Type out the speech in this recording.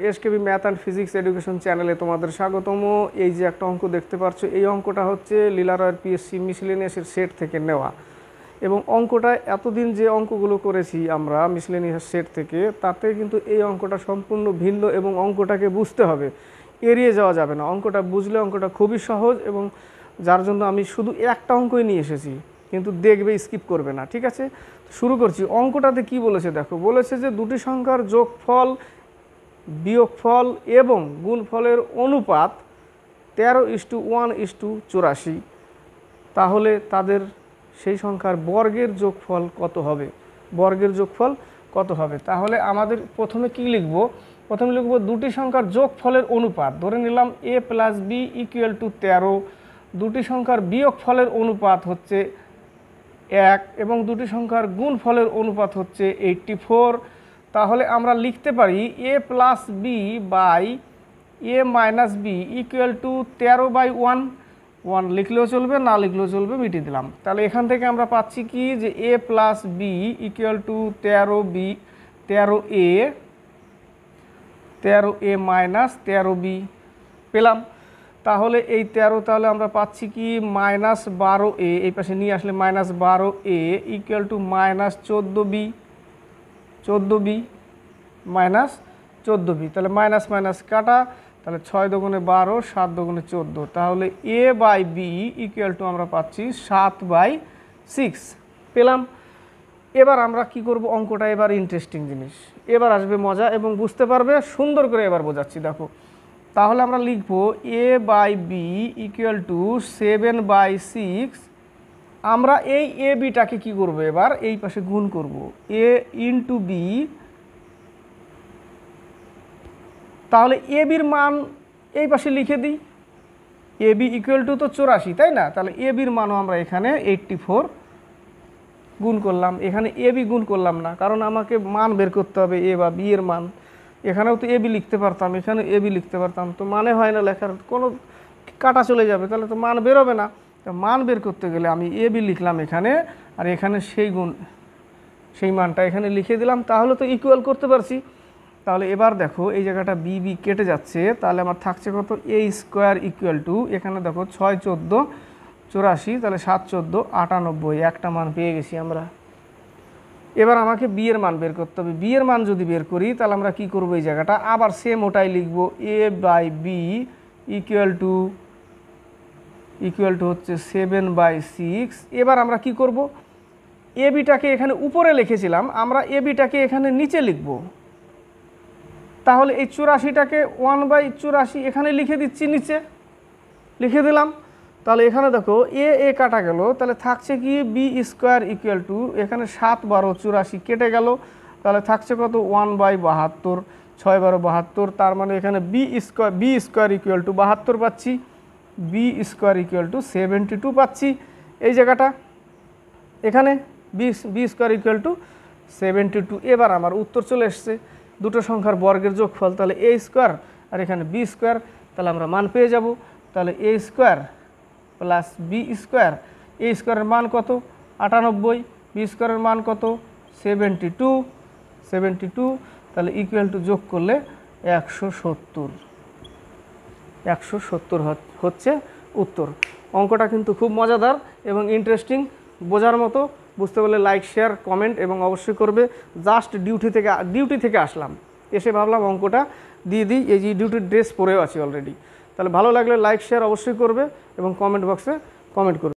SKB math and physics education চ্যানেলে তোমাদের স্বাগতম। এই যে একটা অঙ্ক দেখতে পাচ্ছ, এই অঙ্কটা হচ্ছে লীলারয়ের পিএসসি মিসলেনিয়াসের সেট থেকে নেওয়া। এবং অঙ্কটা এতদিন যে অঙ্কগুলো করেছি আমরা মিসলেনিয়াস সেট থেকে, তাতে কিন্তু এই অঙ্কটা সম্পূর্ণ ভিন্ন এবং অঙ্কটাকে বুঝতে হবে, এড়িয়ে যাওয়া যাবে না। অঙ্কটা বুঝলে অঙ্কটা খুবই সহজ, এবং যার জন্য আমি শুধু একটা অঙ্কই নিয়ে এসেছি, কিন্তু দেখবে, স্কিপ করবে না। ঠিক আছে, শুরু করছি। অঙ্কটাতে কি বলেছে দেখো, বলেছে যে দুটি সংখ্যার যোগফল, বিয়োগফল এবং গুণফলের অনুপাত 13:1:84। তাহলে তাদের সেই সংখ্যার বর্গের যোগফল কত হবে? বর্গের যোগফল কত হবে? তাহলে আমাদের প্রথমে কি লিখব? প্রথমে লিখব দুটি সংখ্যার যোগফলের অনুপাত। ধরে নিলাম a + b = 13। দুটি সংখ্যার বিয়োগফলের অনুপাত হচ্ছে 1 এবং দুটি সংখ্যার গুণফলের অনুপাত হচ্ছে 84। তাহলে আমরা লিখতে পারি a + b / a - b = 13/1। 1 লিখলেও চলবে, না লিখলেও চলবে, মিটিয়ে দিলাম। তাহলে এখান থেকে আমরা পাচ্ছি কি, যে a + b = 13a - 13b পেলাম। তাহলে এই 13, তাহলে আমরা পাচ্ছি কি -12a, এই পাশে নিয়ে আসলে -12a = -14b, 14b -14b। তাহলে মাইনাস মাইনাস কাটা, তাহলে 6 × 2 = 12, 7 × 2 = 14। তাহলে a/b = আমরা পাচ্ছি 7/6 পেলাম। এবার আমরা কি করব, অঙ্কটা এবার ইন্টারেস্টিং জিনিস, এবার আসবে মজা এবং বুঝতে পারবে সুন্দর করে। এবার বোঝাচ্ছি, দেখো। তাহলে আমরা লিখব a/b = 7/6। আমরা এই এ বিটাকে কী করবো, এবার এই পাশে গুণ করব, a × b। তাহলে এ বির মান এই পাশে লিখে দিই, এ বি = তো 84, তাই না? তাহলে এ বির মানও আমরা এখানে 84 গুণ করলাম। এখানে এ বি গুণ করলাম না, কারণ আমাকে মান বের করতে হবে এ বা বি এর মান। এখানেও তো এ বি লিখতে পারতাম, এখানে এ বি লিখতে পারতাম, তো মানে হয় না লেখার, কোনো কাটা চলে যাবে, তাহলে তো মান বেরোবে না। তো মান বের করতে গেলে আমি এ বি লিখলাম এখানে, আর এখানে সেই মানটা এখানে লিখে দিলাম। তাহলে তো ইকুয়াল করতে পারছি। তাহলে এবার দেখো, এই জায়গাটা বি বি কেটে যাচ্ছে, তাহলে আমার থাকছে কত, a² = এখানে দেখো 6 × 14 = 84, তাহলে 7 × 14 = 98। একটা মান পেয়ে গেছি আমরা। এবার আমাকে বি এর মান বের করতে হবে। বি এর মান যদি বের করি, তাহলে আমরা কি করব, এই জায়গাটা আবার সেম ওটাই লিখব, a/b = হচ্ছে 7/6। এবার আমরা কি করব, এ বিটাকে এখানে উপরে লিখেছিলাম, আমরা এ বিটাকে এখানে নিচে লিখব। তাহলে এই 84টাকে 1/84 এখানে লিখে দিচ্ছি, নিচে লিখে দিলাম। তাহলে এখানে দেখো এ কাটা গেল, তাহলে থাকছে কি b² এখানে 7 × 12 = 84 কেটে গেল, তাহলে থাকছে কত 1/72, 6 × 12 = 72। তার মানে এখানে b² = 72 পাচ্ছি, b² = 72 পাচ্ছি। এই জায়গাটা এখানে b² = 72। এবার আমার উত্তর চলে এসছে, দুটো সংখ্যার বর্গের যোগফল, তাহলে a² আর এখানে b², তাহলে আমরা মান পেয়ে যাব। তাহলে a² + b², a² এর মান কত 98, b² এর মান কত 72, তাহলে = যোগ করলে 170 হচ্ছে উত্তর। অঙ্কটা কিন্তু খুব মজাদার এবং ইন্টারেস্টিং, বোঝার মতো। বুঝতে পারলে লাইক, শেয়ার, কমেন্ট এবং অবশ্যই করবে। জাস্ট ডিউটি থেকে আসলাম, এসে ভাবলাম অঙ্কটা দিয়ে দিই, এই যে ডিউটির ড্রেস পরেও আছি অলরেডি। তাহলে ভালো লাগলে লাইক, শেয়ার অবশ্যই করবে এবং কমেন্ট বক্সে কমেন্ট করবে।